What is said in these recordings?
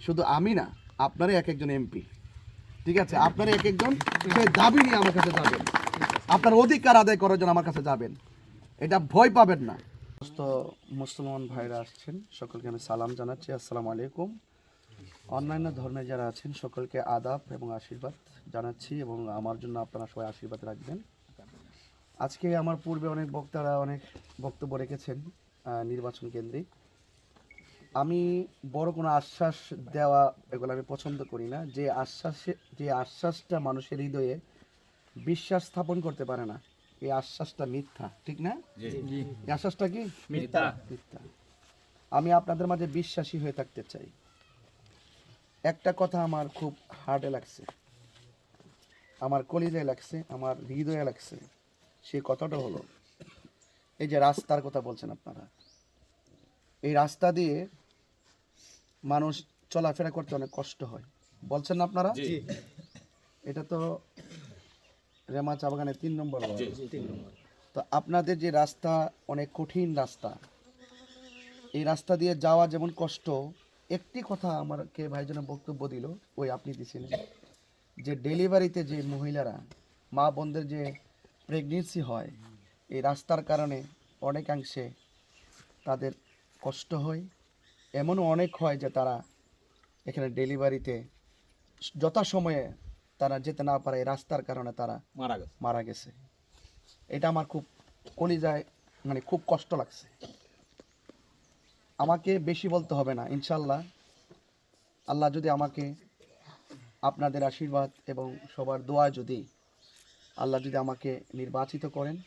শুধু আমি না, আপনারই এক একজন এমপি, ঠিক আছে? আপনারই এক একজন সেই দাবি নিয়ে আমার কাছে যাবেন, আপনার অধিকার আদায় করার জন্য আমার কাছে যাবেন, এটা ভয় পাবেন না। সমস্ত মুসলমান ভাইরা আসছেন, সকলকে আমি সালাম জানাচ্ছি, আসসালামু আলাইকুম। অন্যান্য ধর্মে যারা আছেন সকলকে আদাব এবং আশীর্বাদ জানাচ্ছি, এবং আমার জন্য আপনারা সবাই আশীর্বাদ রাখবেন। আজকে আমার পূর্বে অনেক বক্তারা অনেক বক্তব্য রেখেছেন নির্বাচন কেন্দ্রিক। আমি বড় কোনো আশ্বাস দেওয়া এগুলো আমি পছন্দ করি না। যে আশ্বাসটা মানুষের হৃদয়ে বিশ্বাস স্থাপন করতে পারে না, এই আশ্বাসটা মিথ্যা, ঠিক না? এই আশ্বাসটা কি মিথ্যা? আমি আপনাদের মাঝে বিশ্বাসী হয়ে থাকতে চাই। একটা কথা আমার খুব হার্টে লাগছে, আমার কলিজায় লাগছে, আমার হৃদয়ে লাগছে। সেই কথাটা হলো, এই যে রাস্তার কথা বলছেন আপনারা, এই রাস্তা দিয়ে মানুষ চলাফেরা করতে অনেক কষ্ট হয় বলছেন না আপনারা? এটা তো রেমা চা বাগানের 3 নম্বর ওয়ার্ড। তো আপনাদের যে রাস্তা অনেক কঠিন রাস্তা, এই রাস্তা দিয়ে যাওয়া যেমন কষ্ট, একটি কথা আমাকে ভাইজনে বক্তব্য দিল, ওই আপনি দিছিলেন, যে ডেলিভারিতে যে মহিলারা, মা বোনদের যে প্রেগনেন্সি হয়, এই রাস্তার কারণে অনেকাংশে তাদের কষ্ট হয়। এমনও অনেক হয় যে তারা এখানে ডেলিভারিতে যথাসময়ে তারা যেতে না পারে, এই রাস্তার কারণে তারা মারা গেছে। এটা আমার খুব কলিজায়, মানে খুব কষ্ট লাগছে। আমাকে বেশি বলতে হবে না, ইনশাল্লাহ আল্লাহ যদি আমাকে, আপনাদের আশীর্বাদ এবং সবার দোয়া যদি আল্লাহ যদি আমাকে নির্বাচিত করেন,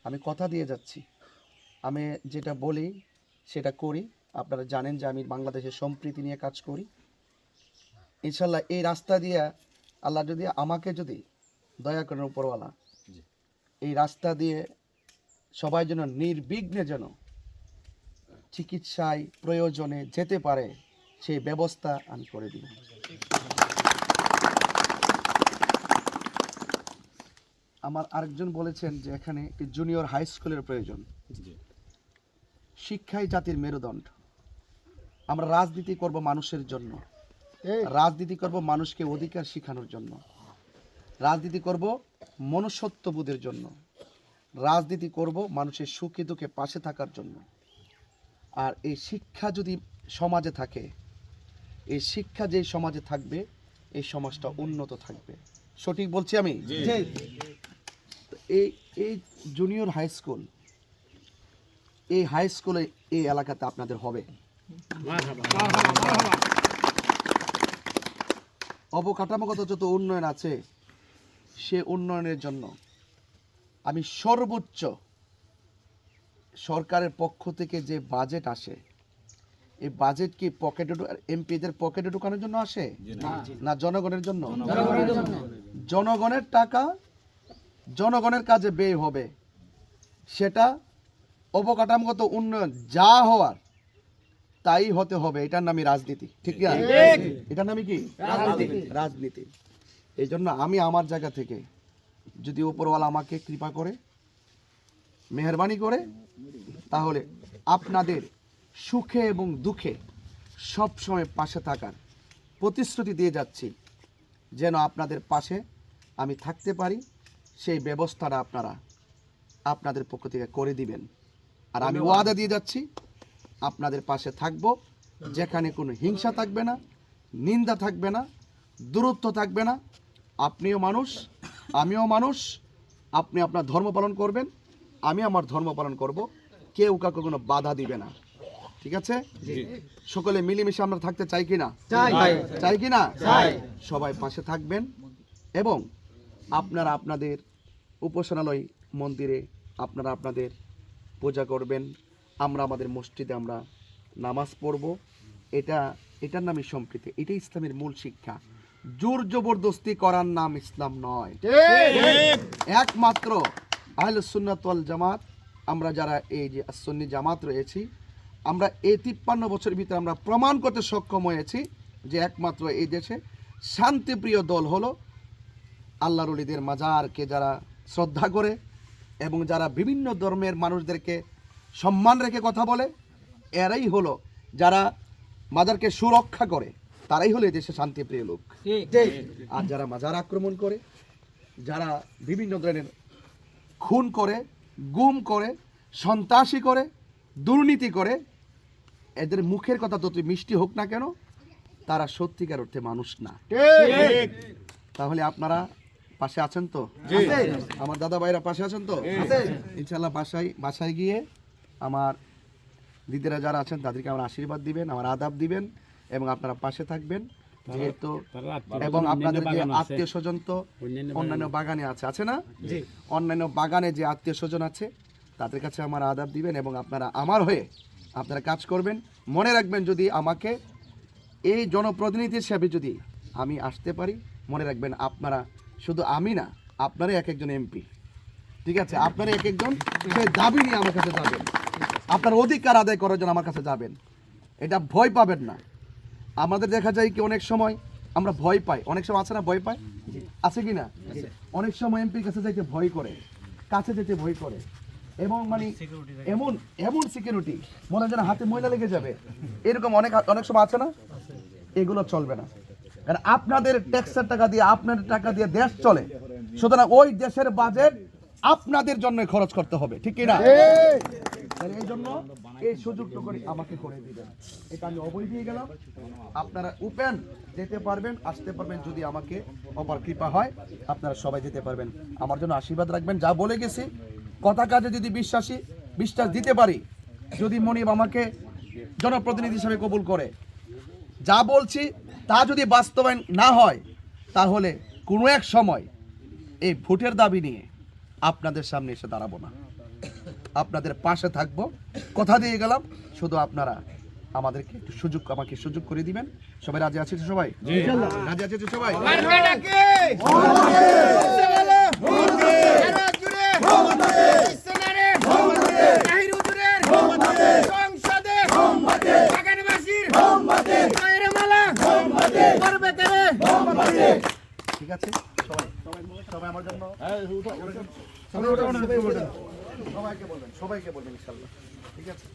আমি কথা দিয়ে যাচ্ছি, আমি যেটা বলি সেটা করি। আপনারা জানেন যে আমি বাংলাদেশের সম্প্রীতি নিয়ে কাজ করি। ইনশাল্লাহ এই রাস্তা দিয়ে আল্লাহ যদি আমাকে যদি দয়া করেন উপরওয়ালা, এই রাস্তা দিয়ে সবাই যেন নির্বিঘ্নে যেন চিকিৎসায় প্রয়োজনে যেতে পারে, সেই ব্যবস্থা আমি করে দিব। আমার আরেকজন বলেছেন যে এখানে একটি জুনিয়র হাই স্কুলের প্রয়োজন। শিক্ষাই জাতির মেরুদণ্ড। আমরা রাজনীতি করব মানুষের জন্য, রাজনীতি করব মানুষকে অধিকার শেখানোর জন্য, রাজনীতি করব মনুষ্যত্ববোধের জন্য, রাজনীতি করব মানুষের সুখে দুঃখে পাশে থাকার জন্য। আর এই শিক্ষা যদি সমাজে থাকে, এই শিক্ষা যেই সমাজে থাকবে, এই সমাজটা উন্নত থাকবে। সঠিক বলছি আমি? এই জুনিয়র হাই স্কুল, এই হাই স্কুলে এই এলাকাতে আপনাদের হবে। অবকাঠামোগত যত উন্নয়ন আছে, সে উন্নয়নের জন্য আমি সর্বোচ্চ সরকারের পক্ষ থেকে যে বাজেট আসে, এই বাজেট কি পকেটে এমপিদের পকেটে ঢোকানোর জন্য আসে না জনগণের জন্য? জনগণের টাকা জনগণের কাজে ব্যয় হবে, সেটা অবকাঠামোগত উন্নয়ন যা হওয়ার তাই হতে হবে। এটার নামই রাজনীতি, ঠিক না? এটার নামই কি? রাজনীতি। এই জন্য আমি আমার জায়গা থেকে, যদি উপরওয়ালা আমাকে কৃপা করে, মেহেরবানি করে, তাহলে আপনাদের সুখে এবং দুঃখে সব সময় পাশে থাকার প্রতিশ্রুতি দিয়ে যাচ্ছি। যেন আপনাদের পাশে আমি থাকতে পারি, সেই ব্যবস্থাটা আপনারা আপনাদের পক্ষ থেকে করে দিবেন। আর আমি ওয়াদা দিয়ে যাচ্ছি, আপনাদের পাশে থাকব, যেখানে কোনো হিংসা থাকবে না, নিন্দা থাকবে না, দূরত্ব থাকবে না। আপনিও মানুষ, আমিও মানুষ। আপনি আপনার ধর্ম পালন করবেন, আমি আমার ধর্ম পালন করব, কেউ কাউকে কোনো বাধা দিবে না, ঠিক আছে? সকলে মিলেমিশে আমরা থাকতে চাই কিনা? চাই কিনা? সবাই পাশে থাকবেন, এবং আপনারা আপনাদের উপাসনালয় মন্দিরে আপনারা আপনাদের পূজা করবেন, আমরা আমাদের মসজিদে আমরা নামাজ পড়ব। এটার নামই সম্প্রীতি, এটাই ইসলামের মূল শিক্ষা। জোর জবরদস্তি করার নাম ইসলাম নয়। একমাত্র আহলুস সুন্নাত ওয়াল জামাত, আমরা যারা এই যে সুন্নি জামাত রয়েছি, আমরা এই 53 বছরের ভিতরে আমরা প্রমাণ করতে সক্ষম হয়েছি যে একমাত্র এই দেশে শান্তিপ্রিয় দল হলো আল্লাহর ওলিদের মাজারকে যারা শ্রদ্ধা করে এবং যারা বিভিন্ন ধর্মের মানুষদেরকে সম্মান রেখে কথা বলে, এরাই হলো যারা মাজারকে সুরক্ষা করে, তারাই হলো দেশে শান্তিপ্রিয় লোক। আর যারা মাজার আক্রমণ করে, যারা বিভিন্ন ধরনের খুন করে, গুম করে, সন্ত্রাসী করে, দুর্নীতি করে, এদের মুখের কথা যত মিষ্টি হোক না কেন, তারা সত্যিকার অর্থে মানুষ না। তাহলে আপনারা পাশে আছেন তো? আমার দাদা ভাইরা পাশে আছেন তো? ইনশাল্লাহ বাসায় গিয়ে আমার দিদিরা যারা আছেন তাদেরকে আমার আশীর্বাদ দিবেন, আমার আদাব দিবেন এবং আপনারা পাশে থাকবেন। যেহেতু এবং আপনাদের যে আত্মীয় স্বজন তো অন্যান্য বাগানে আছে না? অন্যান্য বাগানে যে আত্মীয় স্বজন আছে তাদের কাছে আমার আদাব দিবেন এবং আপনারা আমার হয়ে আপনারা কাজ করবেন। মনে রাখবেন, যদি আমাকে এই জনপ্রতিনিধি হিসেবে যদি আমি আসতে পারি, মনে রাখবেন আপনারা শুধু আমি না, আপনারা এক একজন এমপি, ঠিক আছে? আপনারা এক একজন সেই দাবি নিয়ে আমার কাছে যাবেন, আপনার অধিকার আদায় করার জন্য আমার কাছে যাবেন। এটা ভয় পাবেন না। আমাদের দেখা যায় কি অনেক সময় আমরা ভয় পাই, অনেক সময় আছে না ভয় পাই, আছে কি না? অনেক সময় এমপির কাছে যাইতে ভয় করে, কাছে যেতে ভয় করে, এবং মানে এমন এমন সিকিউরিটি মনে হয় যেন হাতে ময়লা লেগে যাবে, এরকম অনেক সময় আছে না? এগুলো চলবে না, কারণ আপনাদের ট্যাক্সের টাকা দিয়ে, আপনাদের টাকা দিয়ে দেশ চলে, সুতরাং ওই দেশের বাজেট আপনাদের জন্য খরচ করতে হবে, ঠিক কি না? এই জন্য এই সুযোগটুকু আমাকে করে দিবেন, এটা আমি অবৈ দিয়ে গেলাম। আপনারা ওপেন যেতে পারবেন, আসতে পারবেন, যদি আমাকে অপার কৃপা হয় আপনারা সবাই যেতে পারবেন। আমার জন্য আশীর্বাদ রাখবেন। যা বলে গেছি কথা কাজে যদি বিশ্বাস দিতে পারি, যদি মনিব আমাকে জনপ্রতিনিধি হিসেবে কবুল করে, যা বলছি তা যদি বাস্তবায়ন না হয়, তাহলে কোনো এক সময় এই ভোটের দাবি নিয়ে আপনাদের সামনে এসে দাঁড়াবো না, আপনাদের পাশে থাকবো, কথা দিয়ে গেলাম। শুধু আপনারা আমাদেরকে একটু আমাকে সুযোগ করে দিবেন। সবাই রাজি আছে তো? সবাই রাজি আছে তো? সবাই ঠিক আছে? সবাই আমার জন্য সবাইকে বলবেন ইনশাআল্লাহ, ঠিক আছে?